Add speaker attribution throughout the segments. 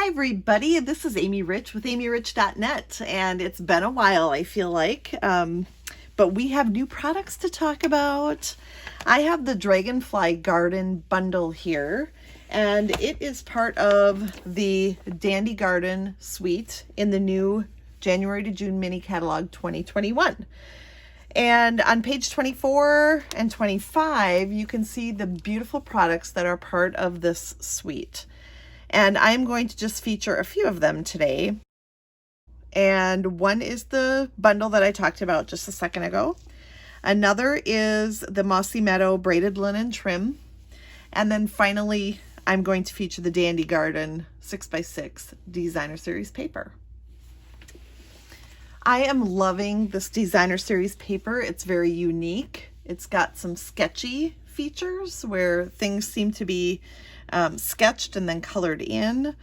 Speaker 1: Hi everybody, this is Amy Rich with amyrich.net, and it's been a while, I feel like, but we have new products to talk about. I have the Dragonfly Garden bundle here, and it is part of the Dandy Garden suite in the new January to June mini catalog 2021. And on page 24 and 25, you can see the beautiful products that are part of this suite. And I'm going to just feature a few of them today. And one is the bundle that I talked about just a second ago. Another is the Mossy Meadow braided linen trim. And then finally, I'm going to feature the Dandy Garden 6x6 designer series paper. I am loving this designer series paper. It's very unique. It's got some sketchy features where things seem to be sketched and then colored in,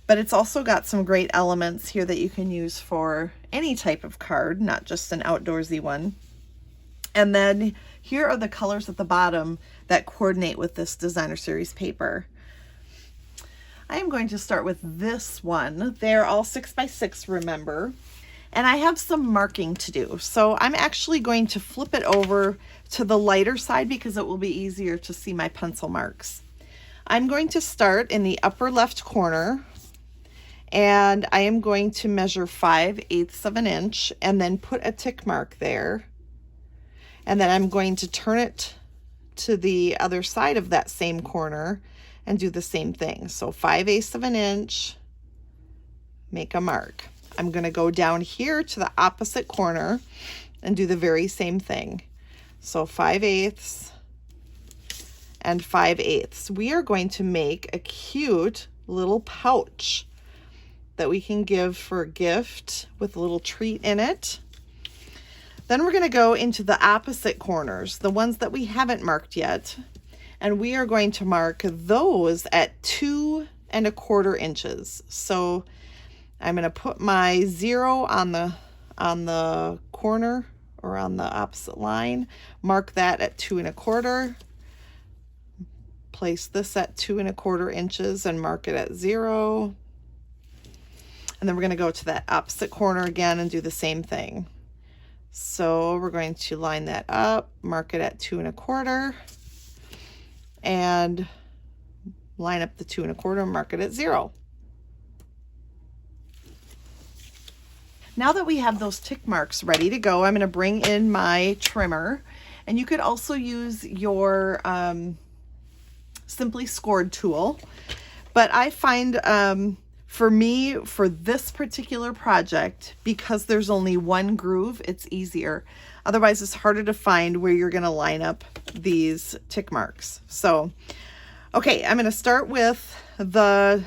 Speaker 1: but it's also got some great elements here that you can use for any type of card, not just an outdoorsy one. And then here are the colors at the bottom that coordinate with this designer series paper. I am going to start with this one. They're all 6x6, remember, and I have some marking to do. So I'm actually going to flip it over to the lighter side because it will be easier to see my pencil marks. I'm going to start in the upper left corner, and I am going to measure 5/8 of an inch and then put a tick mark there. And then I'm going to turn it to the other side of that same corner and do the same thing. So 5/8 of an inch, make a mark. I'm going to go down here to the opposite corner and do the very same thing. So 5/8 and 5/8. We are going to make a cute little pouch that we can give for a gift with a little treat in it. Then we're going to go into the opposite corners, the ones that we haven't marked yet, and we are going to mark those at 2 1/4 inches. So I'm going to put my 0 on the corner or on the opposite line, mark that at 2 1/4. Place this at 2 1/4 inches and mark it at 0. And then we're going to go to that opposite corner again and do the same thing. So we're going to line that up, mark it at 2 1/4, and line up the 2 1/4 and mark it at 0. Now that we have those tick marks ready to go, I'm going to bring in my trimmer, and you could also use your Simply Scored tool, but I find for me, for this particular project, because there's only one groove, it's easier. Otherwise, it's harder to find where you're going to line up these tick marks. So, okay, I'm going to start with the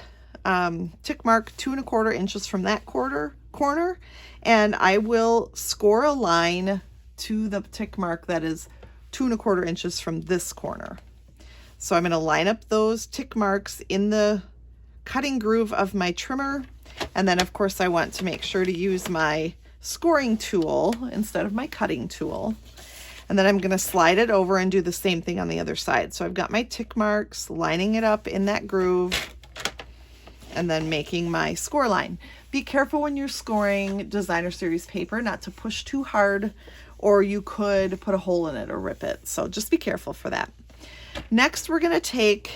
Speaker 1: tick mark 2 1/4 inches from that corner, and I will score a line to the tick mark that is 2 1/4 inches from this corner. So I'm going to line up those tick marks in the cutting groove of my trimmer. And then of course I want to make sure to use my scoring tool instead of my cutting tool. And then I'm going to slide it over and do the same thing on the other side. So I've got my tick marks, lining it up in that groove, and then making my score line. Be careful when you're scoring designer series paper not to push too hard, or you could put a hole in it or rip it. So just be careful for that. Next, we're going to take,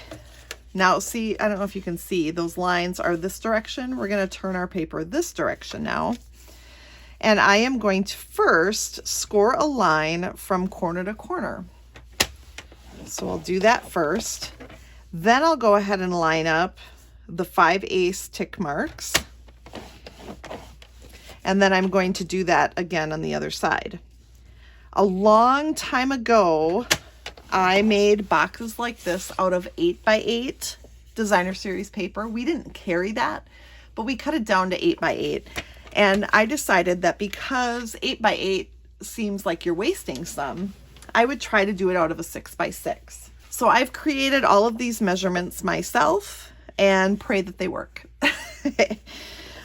Speaker 1: now see, I don't know if you can see, those lines are this direction. We're going to turn our paper this direction now. And I am going to first score a line from corner to corner. So I'll do that first. Then I'll go ahead and line up the 5/8 tick marks. And then I'm going to do that again on the other side. A long time ago, I made boxes like this out of 8x8 designer series paper. We didn't carry that, but we cut it down to 8x8. And I decided that because 8x8 seems like you're wasting some, I would try to do it out of a 6x6. So I've created all of these measurements myself and pray that they work.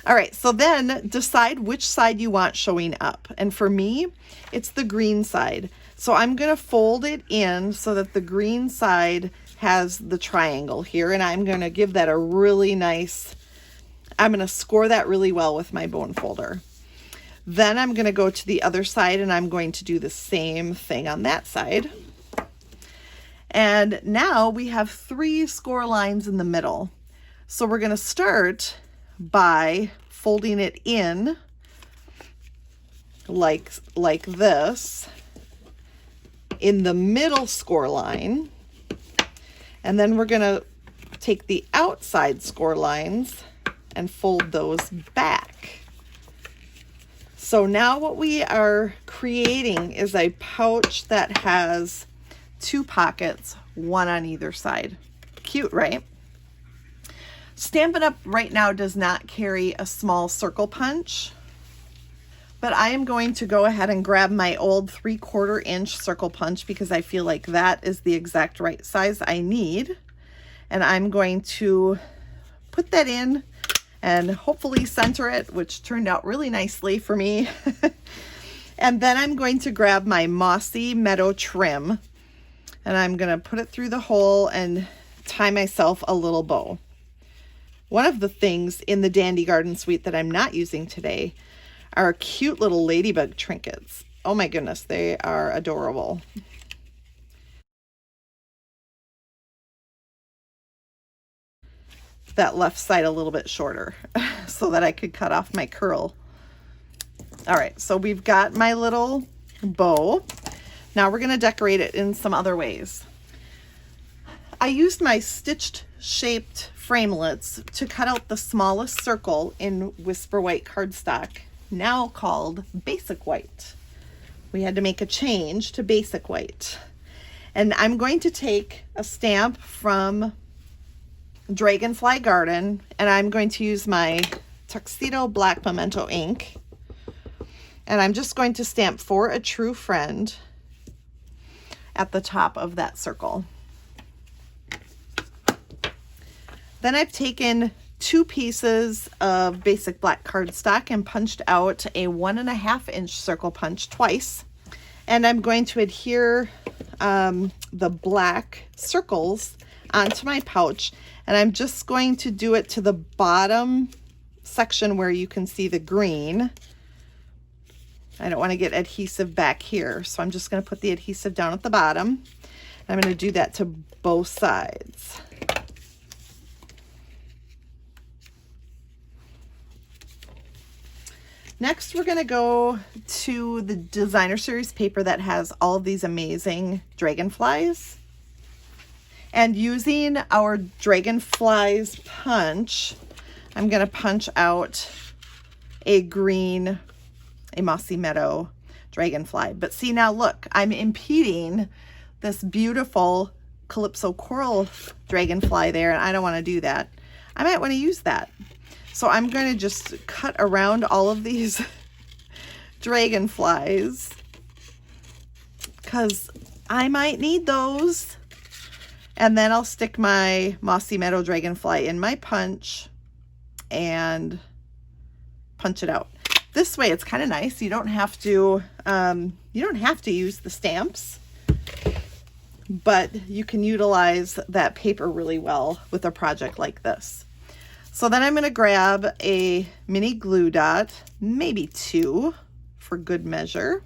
Speaker 1: All right, so then decide which side you want showing up. And for me, it's the green side. So I'm going to fold it in so that the green side has the triangle here, and I'm going to give that a really nice I'm going to score that really well with my bone folder. Then I'm going to go to the other side and I'm going to do the same thing on that side. And now we have 3 score lines in the middle. So we're going to start by folding it in like this in the middle score line. And then we're going to take the outside score lines and fold those back. So now what we are creating is a pouch that has 2 pockets, 1 on either side. Cute, right? Stampin' Up! Right now does not carry a small circle punch, but I am going to go ahead and grab my old 3/4 inch circle punch because I feel like that is the exact right size I need. And I'm going to put that in and hopefully center it, which turned out really nicely for me. And then I'm going to grab my Mossy Meadow trim and I'm going to put it through the hole and tie myself a little bow. One of the things in the Dandy Garden Suite that I'm not using today are cute little ladybug trinkets. Oh my goodness, they are adorable. That left side a little bit shorter so that I could cut off my curl. All right, so we've got my little bow. Now we're going to decorate it in some other ways. I used my stitched shaped framelits to cut out the smallest circle in Whisper White cardstock, now called Basic White. We had to make a change to Basic White. And I'm going to take a stamp from Dragonfly Garden, and I'm going to use my Tuxedo Black Memento ink, and I'm just going to stamp For a True Friend at the top of that circle. Then I've taken 2 pieces of basic black cardstock and punched out a 1.5 inch circle punch twice, and I'm going to adhere the black circles onto my pouch, and I'm just going to do it to the bottom section where you can see the green. I don't want to get adhesive back here, so I'm just going to put the adhesive down at the bottom. I'm going to do that to both sides. Next, we're going to go to the Designer Series paper that has all of these amazing dragonflies. And using our Dragonflies punch, I'm going to punch out a green, a Mossy Meadow dragonfly. But see, now look, I'm impeding this beautiful Calypso Coral dragonfly there, and I don't want to do that. I might want to use that. So I'm going to just cut around all of these dragonflies because I might need those. And then I'll stick my Mossy Meadow dragonfly in my punch and punch it out. This way it's kind of nice. You don't have to use the stamps, but you can utilize that paper really well with a project like this. So then I'm going to grab a mini glue dot, maybe 2 for good measure.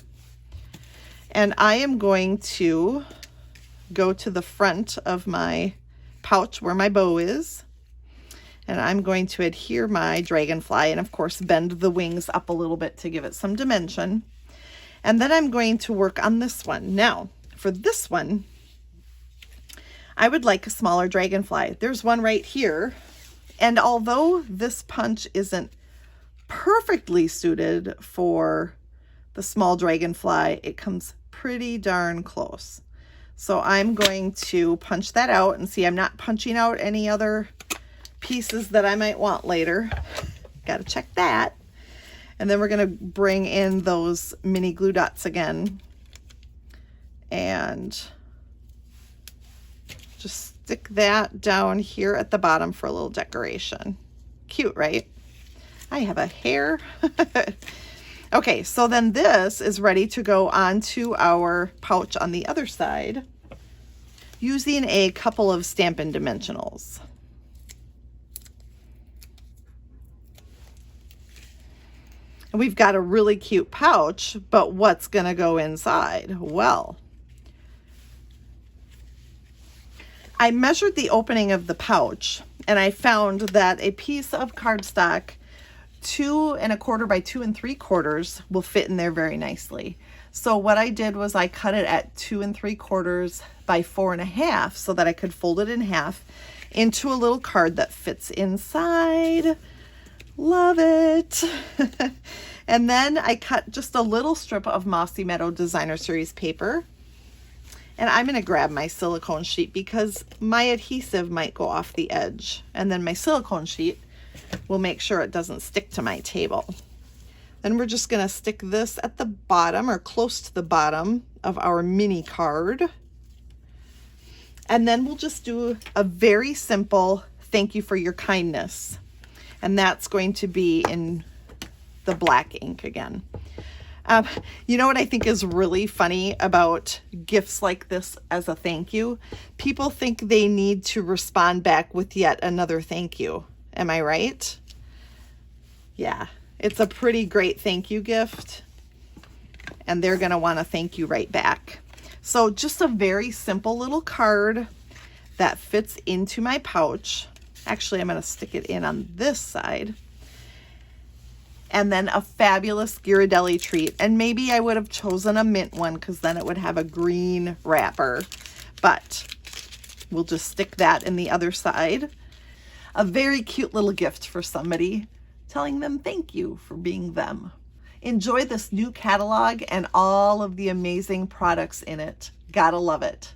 Speaker 1: And I am going to go to the front of my pouch where my bow is. And I'm going to adhere my dragonfly and of course bend the wings up a little bit to give it some dimension. And then I'm going to work on this one. Now, for this one, I would like a smaller dragonfly. There's one right here. And although this punch isn't perfectly suited for the small dragonfly, it comes pretty darn close. So I'm going to punch that out, and see, I'm not punching out any other pieces that I might want later. Got to check that. And then we're going to bring in those mini glue dots again and just stick that down here at the bottom for a little decoration. Cute, right? I have a hair. Okay, so then this is ready to go onto our pouch on the other side using a couple of Stampin' Dimensionals. We've got a really cute pouch, but what's gonna go inside? Well, I measured the opening of the pouch and I found that a piece of cardstock 2 1/4 by 2 3/4 will fit in there very nicely. So what I did was I cut it at 2 3/4 by 4 1/2 so that I could fold it in half into a little card that fits inside. Love it. And then I cut just a little strip of Mossy Meadow Designer Series paper. And I'm going to grab my silicone sheet because my adhesive might go off the edge. And then my silicone sheet will make sure it doesn't stick to my table. Then we're just going to stick this at the bottom or close to the bottom of our mini card. And then we'll just do a very simple thank you for your kindness. And that's going to be in the black ink again. You know what I think is really funny about gifts like this as a thank you? People think they need to respond back with yet another thank you. Am I right? Yeah, it's a pretty great thank you gift. And they're going to want to thank you right back. So just a very simple little card that fits into my pouch. Actually, I'm going to stick it in on this side. And then a fabulous Ghirardelli treat. And maybe I would have chosen a mint one because then it would have a green wrapper. But we'll just stick that in the other side. A very cute little gift for somebody, telling them thank you for being them. Enjoy this new catalog and all of the amazing products in it. Gotta love it.